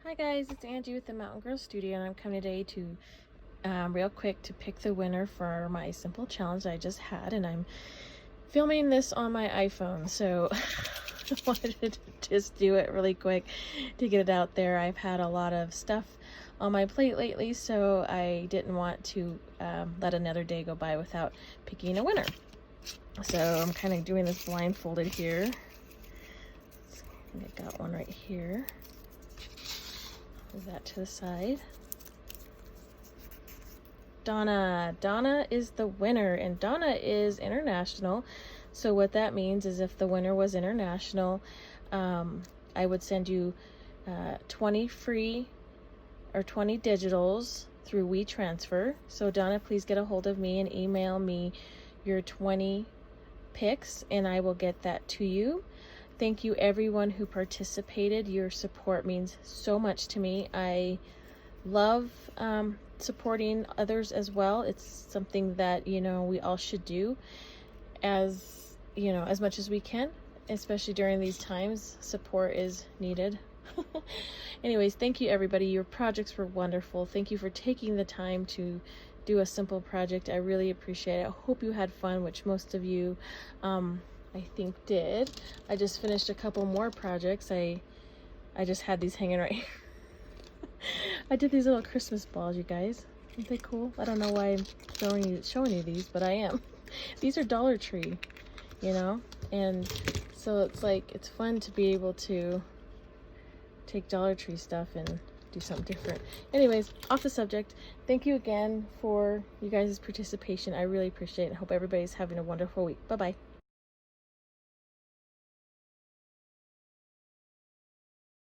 Hi guys, it's Angie with the Mountain Girl Studio, and I'm coming today to real quick to pick the winner for my simple challenge I just had, and I'm filming this on my iPhone, so I wanted to just do it really quick to get it out there. I've had a lot of stuff on my plate lately, so I didn't want to let another day go by without picking a winner. So I'm kind of doing this blindfolded here. I think I got one right here. Move that to the side. Donna is the winner, and Donna is international. So what that means is if the winner was international, I would send you 20 free or 20 digitals through WeTransfer. So Donna, please get a hold of me and email me your 20 pics, and I will get that to you. Thank you everyone who participated. Your support means so much to me. I love supporting others as well. It's something that, you know, we all should do as, you know, as much as we can, especially during these times. Support is needed. Anyways, thank you everybody. Your projects were wonderful. Thank you for taking the time to do a simple project. I really appreciate it. I hope you had fun, which most of you I think did. I just finished a couple more projects. I just had these hanging right here. I did these little Christmas balls, you guys. Aren't they cool? I don't know why I'm showing you these, but I am. These are Dollar Tree, you know? And so it's like, it's fun to be able to take Dollar Tree stuff and do something different. Anyways, off the subject, thank you again for you guys' participation. I really appreciate it. I hope everybody's having a wonderful week. Bye-bye.